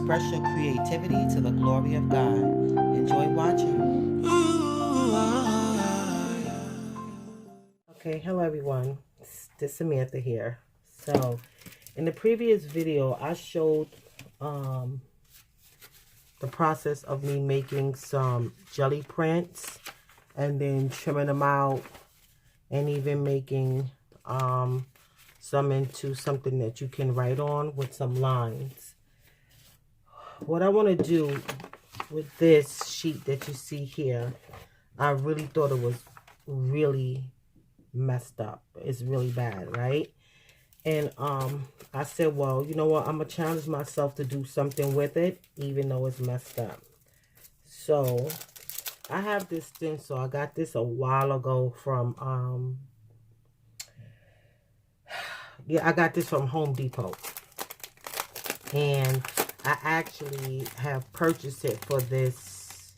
Express your creativity to the glory of God. Enjoy watching. Okay, hello everyone. This is Samantha here. So, in the previous video, I showed the process of me making some jelly prints and then trimming them out and even making some into something that you can write on with some lines. What I want to do with this sheet that you see here, I really thought it was really messed up. It's really bad, right? And I said, well, you know what? I'm going to challenge myself to do something with it, even though it's messed up. So I have this stencil. I got this a while ago from, I got this from Home Depot. And I actually have purchased it for this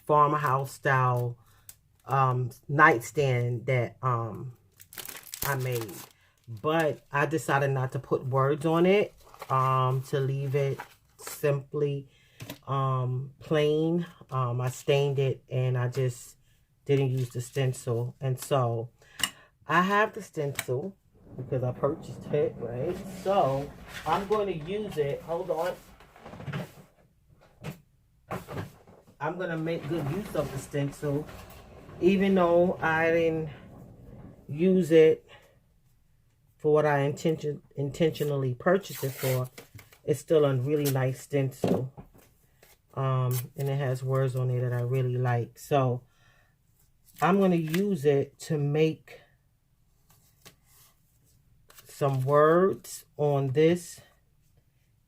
farmhouse style nightstand that I made. But I decided not to put words on it, to leave it simply plain. I stained it and I just didn't use the stencil. And so I have the stencil because I purchased it, right? So I'm going to use it. Hold on. I'm going to make good use of the stencil. Even though I didn't use it for what I intentionally purchased it for, it's still a really nice stencil. And it has words on it that I really like. So I'm going to use it to make some words on this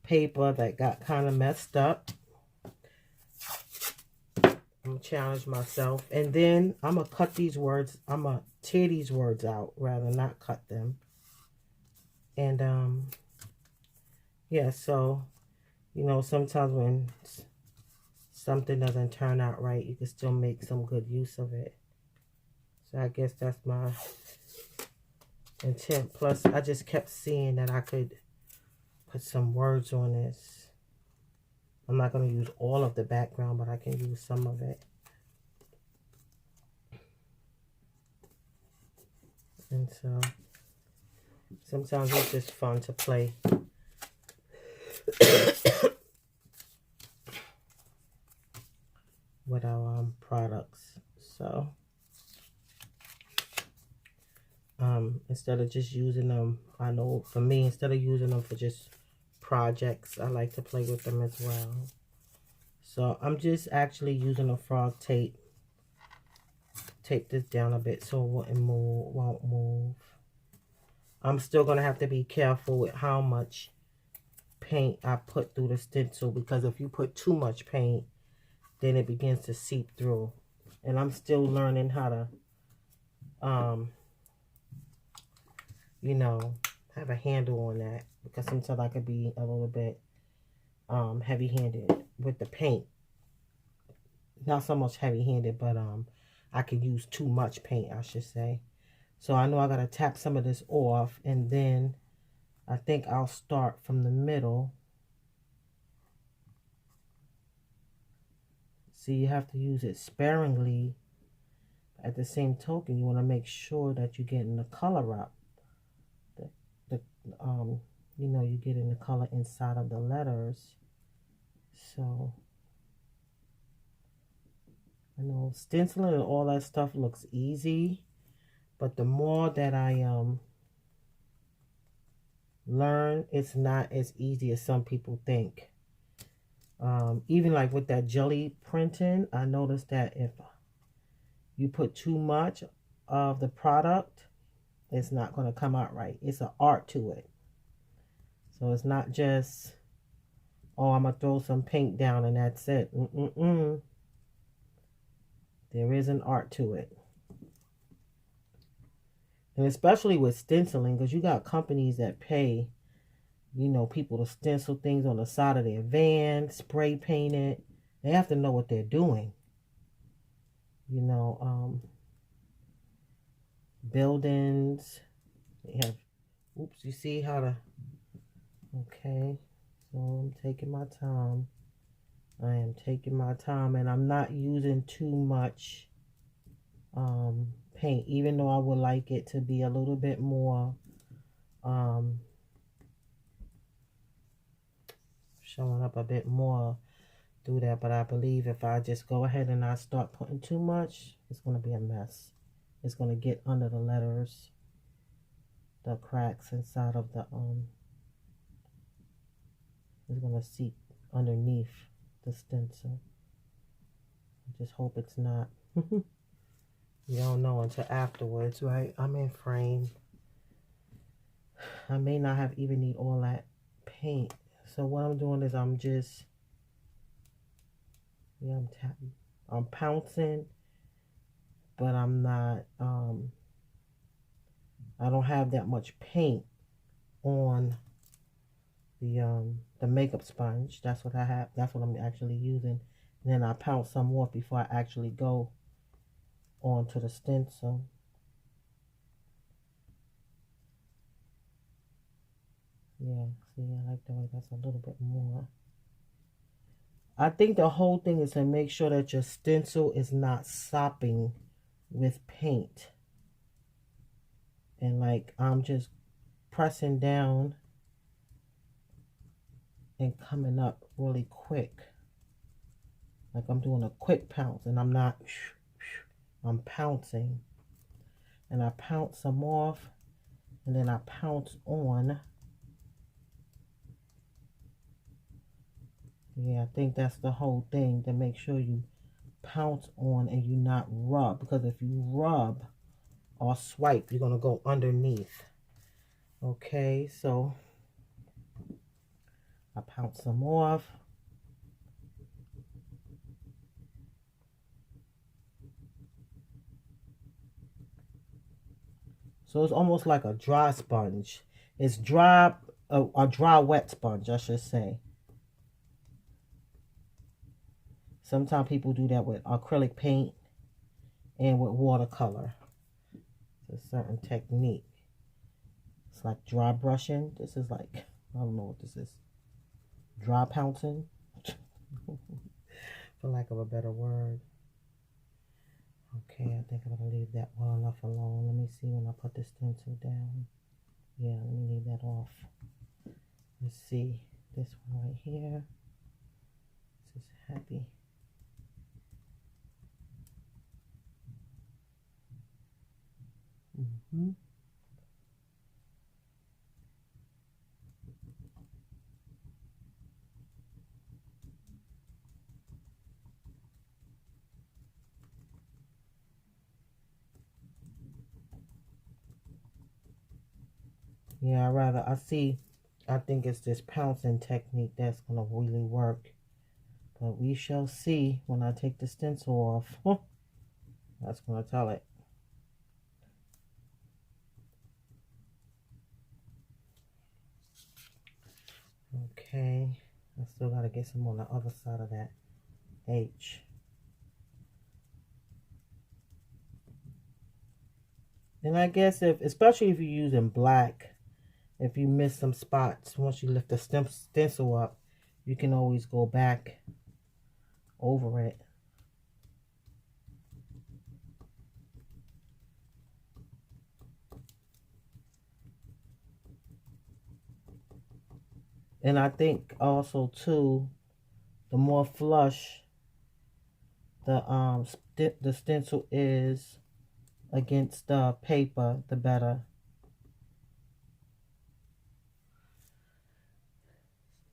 paper that got kind of messed up. I'm going to challenge myself. And then I'm going to cut these words. I'm going to tear these words out rather than not cut them. And, yeah, so, you know, sometimes when something doesn't turn out right, you can still make some good use of it. So I guess that's my intent. Plus, I just kept seeing that I could put some words on this. I'm not going to use all of the background, but I can use some of it. And so, sometimes it's just fun to play. With our products. So, instead of just using them, I know for me, instead of using them for just projects, I like to play with them as well. So I'm just actually using a frog tape. Tape this down a bit so it won't move. I'm still gonna have to be careful with how much paint I put through the stencil, because if you put too much paint, then it begins to seep through. And I'm still learning how to you know, have a handle on that, because sometimes I could be a little bit heavy-handed with the paint. Not so much heavy-handed, but I could use too much paint, I should say. So I know I gotta tap some of this off, and then I think I'll start from the middle. See, you have to use it sparingly. At the same token, you want to make sure that you're getting the color up. You know, you're getting the color inside of the letters. So, I know stenciling and all that stuff looks easy, but the more that I learn, it's not as easy as some people think. Even like with that jelly printing, I noticed that if you put too much of the product, it's not going to come out right. It's an art to it. So it's not just, oh, I'm going to throw some paint down and that's it. There is an art to it. And especially with stenciling, because you got companies that pay, you know, people to stencil things on the side of their van, spray paint it. They have to know what they're doing. You know, buildings. They have, oops, you see how the Okay, so I'm taking my time. I am taking my time, and I'm not using too much paint, even though I would like it to be a little bit more showing up a bit more through that. But I believe if I just go ahead and I start putting too much, it's going to be a mess. It's going to get under the letters, the cracks inside of the it's going to seep underneath the stencil. I just hope it's not. You don't know until afterwards, right? I'm in frame. I may not have even need all that paint. So what I'm doing is I'm just, yeah, I'm tapping. I'm pouncing, but I'm not, I don't have that much paint on the makeup sponge. That's what I have. That's what I'm actually using. And then I pounce some off before I actually go onto the stencil. Yeah, see, I like the way that's a little bit more. I think the whole thing is to make sure that your stencil is not sopping with paint. And like, I'm just pressing down and coming up really quick. Like I'm doing a quick pounce, and I'm not, I'm pouncing. And I pounce some off, and then I pounce on. Yeah, I think that's the whole thing, to make sure you pounce on and you not rub. Because if you rub or swipe, you're going to go underneath. Okay, so I pounce some off. So it's almost like a dry sponge. It's dry, a dry wet sponge, I should say. Sometimes people do that with acrylic paint and with watercolor. It's a certain technique. It's like dry brushing. This is like, I don't know what this is. Dry pouncing, for lack of a better word. Okay, I think I'm going to leave that well enough alone. Let me see when I put the stencil down. Yeah, let me leave that off. Let's see. This one right here. This is happy. Yeah, I think it's this pouncing technique that's going to really work. But we shall see when I take the stencil off. That's going to tell it. Okay, I still got to get some on the other side of that H. And I guess especially if you're using black, if you miss some spots, once you lift the stencil up, you can always go back over it. And I think also too, the more flush the stencil is against the paper, the better.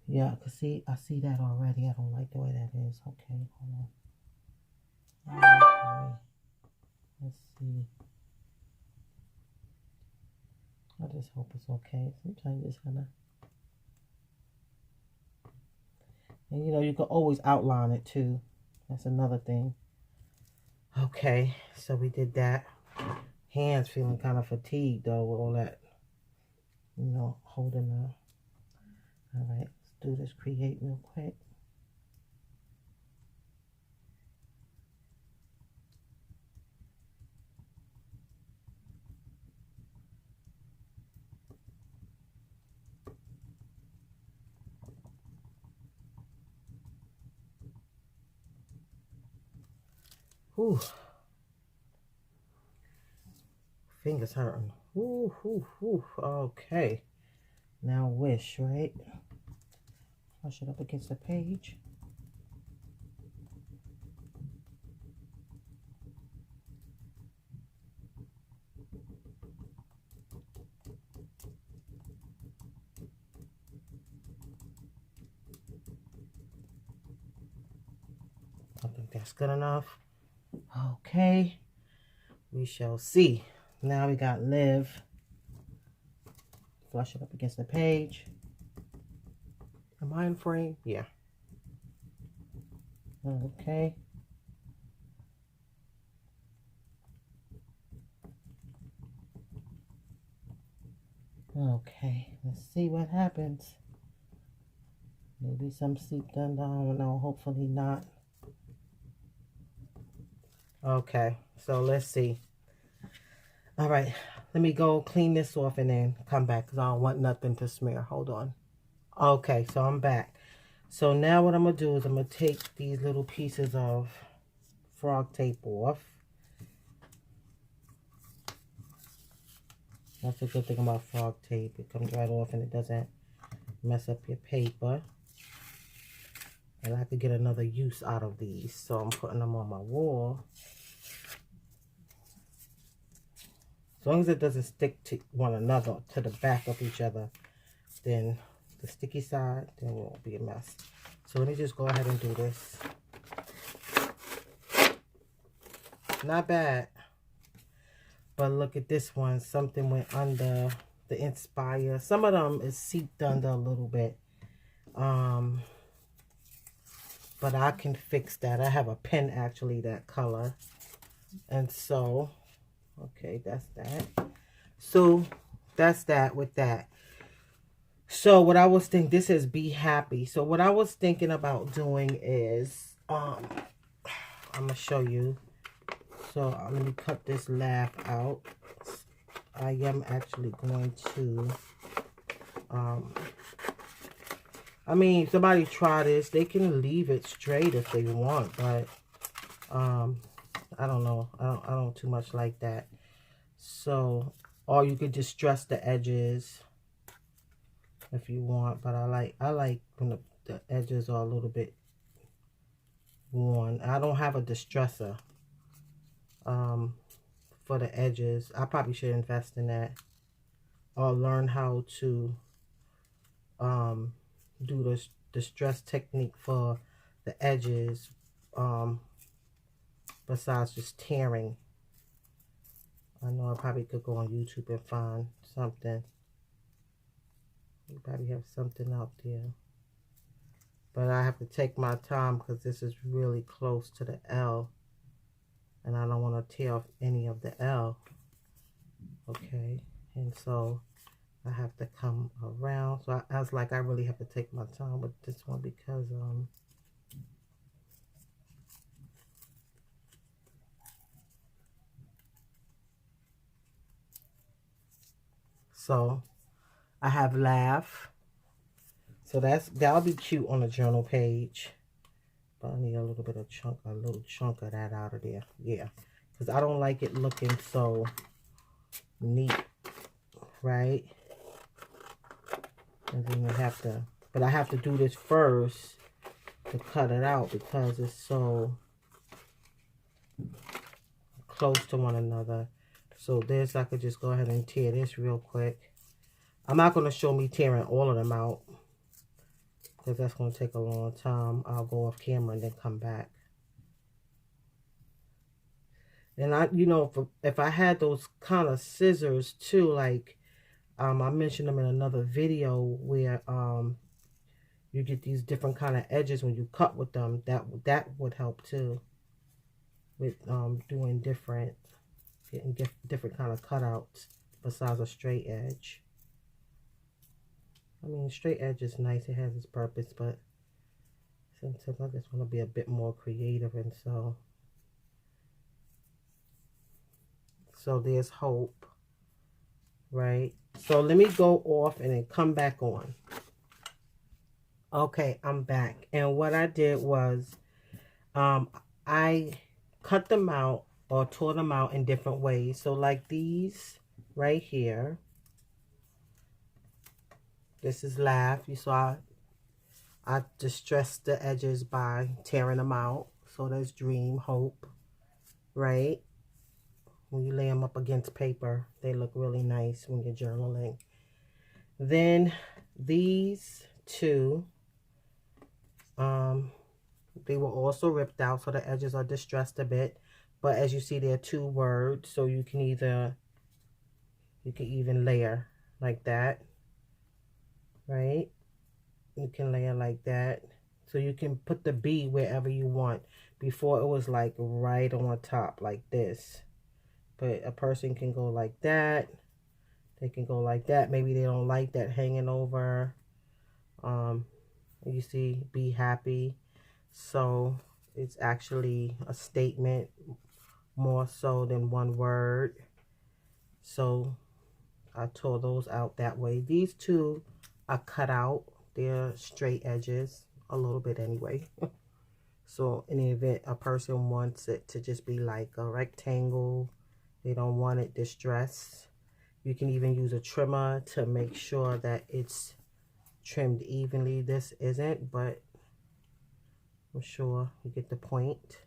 Yeah, I see that already. I don't like the way that is. Okay, hold on. Okay. Let's see. I just hope it's okay. Sometimes you just gotta, and you know, you can always outline it too. That's another thing. Okay, so we did that. Hands feeling kind of fatigued though with all that, you know, holding the. All right, let's do this create real quick. Whew. Fingers hurting. Ooh, ooh, ooh. Okay. Now wish, right? Push it up against the page. I think that's good enough. Okay. We shall see. Now we got live. Flush it up against the page. Am I in frame? Yeah. Okay. Okay. Let's see what happens. Maybe some seep done down. No, hopefully not. Okay. So let's see. All right. Let me go clean this off and then come back because I don't want nothing to smear. Hold on. Okay. So I'm back. So now what I'm going to do is I'm going to take these little pieces of frog tape off. That's a good thing about frog tape. It comes right off and it doesn't mess up your paper. And I could get another use out of these. So I'm putting them on my wall. As long as it doesn't stick to one another, to the back of each other, then the sticky side, then it won't be a mess. So let me just go ahead and do this. Not bad. But look at this one. Something went under the Inspire. Some of them is seeped under a little bit. But I can fix that. I have a pen actually that color. And so, okay, that's that. So that's that with that. So what I was thinking, this is Be Happy. So what I was thinking about doing is, I'm going to show you. So let me cut this laugh out. I am actually going to, I mean, somebody try this. They can leave it straight if they want, but I don't know. I don't too much like that. So, or you could just stress the edges if you want. But I like when the edges are a little bit worn. I don't have a distresser for the edges. I probably should invest in that, or learn how to do the distress technique for the edges, besides just tearing. I know I probably could go on YouTube and find something. You probably have something out there, but I have to take my time because this is really close to the L, and I don't want to tear off any of the L. Okay, and so I have to come around. So I was like, I really have to take my time with this one because so I have laugh. So that'll be cute on the journal page. But I need a little bit of a little chunk of that out of there. Yeah, because I don't like it looking so neat, right? And then you have to, but I have to do this first to cut it out because it's so close to one another. So this, I could just go ahead and tear this real quick. I'm not going to show me tearing all of them out because that's going to take a long time. I'll go off camera and then come back. And I, you know, if I had those kind of scissors too, like I mentioned them in another video where you get these different kind of edges when you cut with them, that would help too with doing getting different kind of cutouts besides a straight edge. I mean, straight edge is nice, it has its purpose, but sometimes I just want to be a bit more creative, and so there's hope, right? So let me go off and then come back on. Okay, I'm back. And what I did was I cut them out or tore them out in different ways. So like these right here, this is Laugh. You saw I distressed the edges by tearing them out. So there's Dream, Hope, right? When you lay them up against paper, they look really nice when you're journaling. Then these two, they were also ripped out, so the edges are distressed a bit. But as you see, they're 2 words, so you can even layer like that, right? You can layer like that. So you can put the B wherever you want. Before it was like right on top like this. But a person can go like that. They can go like that. Maybe they don't like that hanging over. You see, be happy. So it's actually a statement more so than 1 word. So I tore those out that way. These two are cut out. They're straight edges a little bit anyway. So in the event a person wants it to just be like a rectangle, they don't want it distressed, you can even use a trimmer to make sure that it's trimmed evenly. This isn't, but I'm sure you get the point.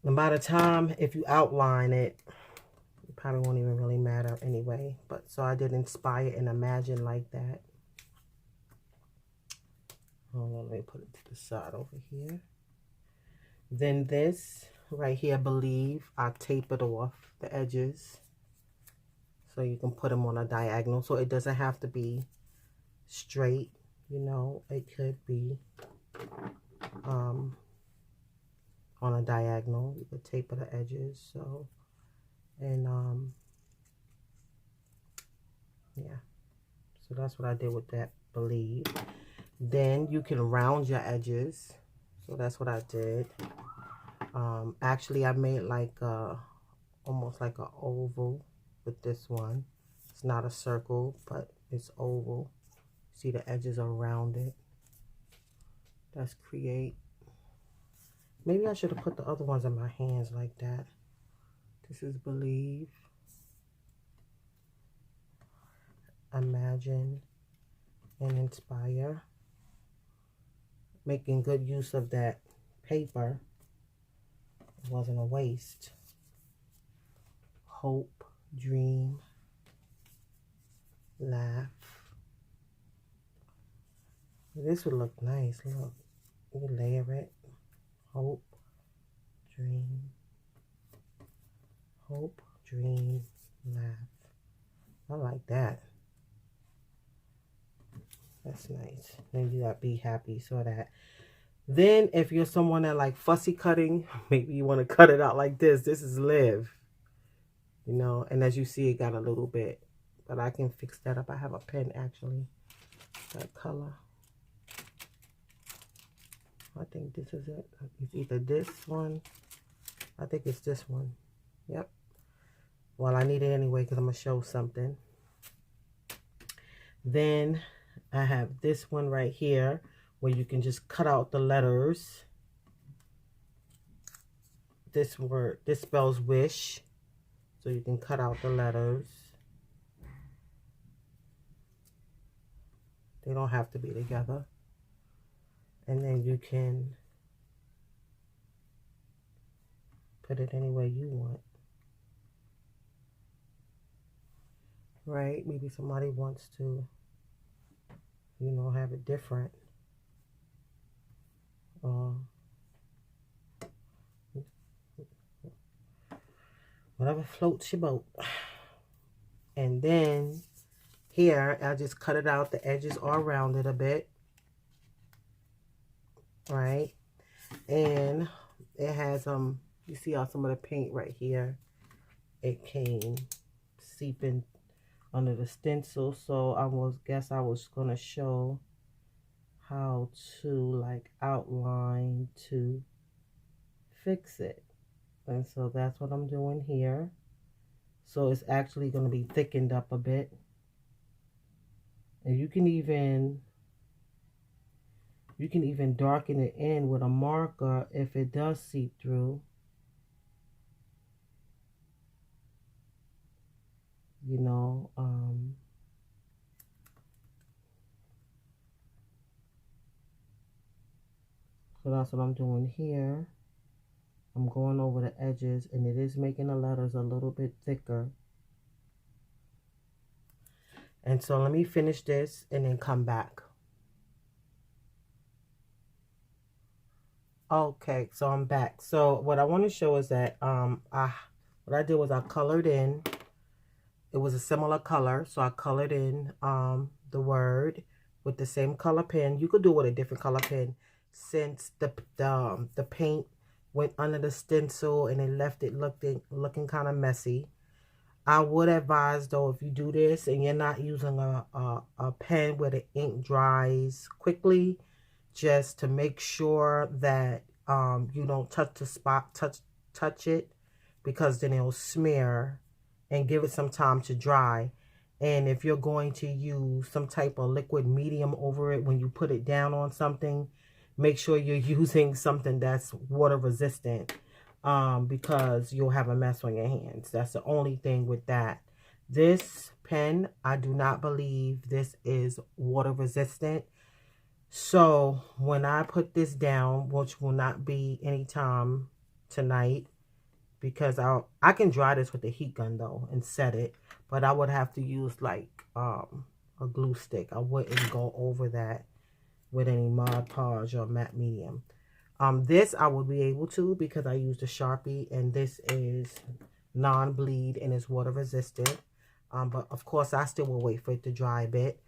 And by the time, if you outline it, it probably won't even really matter anyway. But so I did Inspire and Imagine like that. Hold on, let me put it to the side over here. Then this right here, Believe, I tapered off the edges so you can put them on a diagonal. So it doesn't have to be straight, you know, it could be on a diagonal. You could taper the edges. So, and yeah, so that's what I did with that Believe. Then you can round your edges. So that's what I did. Actually, I made like almost like an oval with this one. It's not a circle, but it's oval. See, the edges are rounded. That's Create. Maybe I should have put the other ones in my hands like that. This is Believe, Imagine, and Inspire. Making good use of that paper. It wasn't a waste. Hope, Dream, Laugh. This would look nice. Look, you layer it. Hope, Dream, Hope, Dream, Laugh. I like that. That's nice. Then you got Be Happy, so that. Then if you're someone that like fussy cutting, maybe you want to cut it out like this. This is Live. You know, and as you see, it got a little bit. But I can fix that up. I have a pen actually. That color. I think this is it. It's either this one. I think it's this one. Yep. Well, I need it anyway because I'm going to show something. Then I have this one right here where you can just cut out the letters. This word, this spells wish. So you can cut out the letters. They don't have to be together. And then you can put it any way you want. Right? Maybe somebody wants to, you know, have it different. Whatever floats your boat. And then here, I just cut it out. The edges are rounded a bit. Right? And it has, you see how some of the paint right here, it came seeping under the stencil. So I was going to show how to like outline to fix it. And so that's what I'm doing here. So it's actually going to be thickened up a bit. And you can even You can even darken it in with a marker if it does seep through. You know, so that's what I'm doing here. I'm going over the edges, and it is making the letters a little bit thicker. And so let me finish this and then come back. Okay, so I'm back. So what I want to show is that what I did was I colored in. It was a similar color, so I colored in the word with the same color pen. You could do it with a different color pen, since the paint went under the stencil and it left it looking kind of messy. I would advise, though, if you do this and you're not using a pen where the ink dries quickly, just to make sure that you don't touch the spot, touch it, because then it'll smear, and give it some time to dry. And if you're going to use some type of liquid medium over it when you put it down on something, make sure you're using something that's water resistant, because you'll have a mess on your hands. That's the only thing with that. This pen, I do not believe this is water resistant. So when I put this down, which will not be anytime tonight, because I can dry this with a heat gun though and set it, but I would have to use like a glue stick. I wouldn't go over that with any Mod Podge or matte medium. This I would be able to, because I used a Sharpie, and this is non-bleed and is water resistant. But of course I still will wait for it to dry a bit.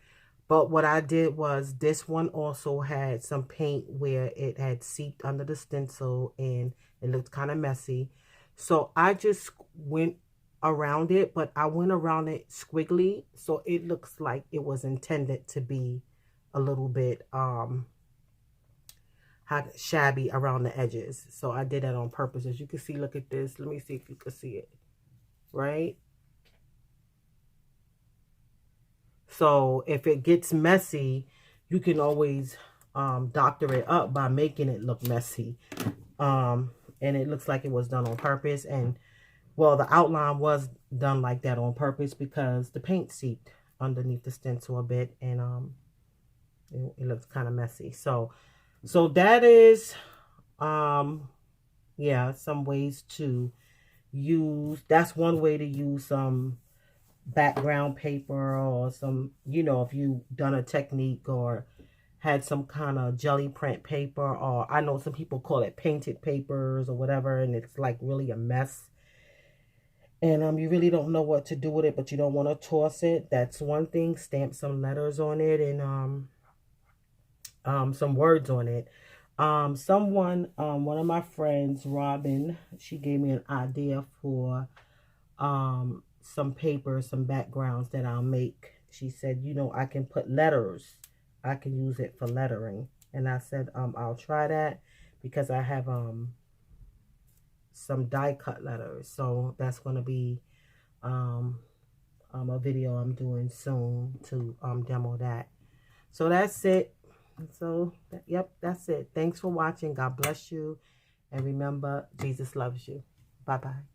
But what I did was, this one also had some paint where it had seeped under the stencil and it looked kind of messy. So I just went around it, but I went around it squiggly, so it looks like it was intended to be a little bit shabby around the edges. So I did that on purpose. As you can see, look at this. Let me see if you can see it. Right? So if it gets messy, you can always doctor it up by making it look messy. And it looks like it was done on purpose. And well, the outline was done like that on purpose because the paint seeped underneath the stencil a bit, and it looks kind of messy. So that is yeah, some ways to use. That's one way to use some background paper, or some, you know, if you done a technique or had some kind of jelly print paper, or I know some people call it painted papers or whatever, and it's like really a mess, and you really don't know what to do with it, but you don't want to toss it. That's one thing. Stamp some letters on it, and some words on it. One of my friends, Robin, she gave me an idea for some paper, some backgrounds that I'll make. She said, you know, I can put letters. I can use it for lettering. And I said, I'll try that, because I have some die cut letters. So that's going to be a video I'm doing soon to demo that. So that's it. So yep, that's it. Thanks for watching. God bless you, and remember, Jesus loves you. Bye bye.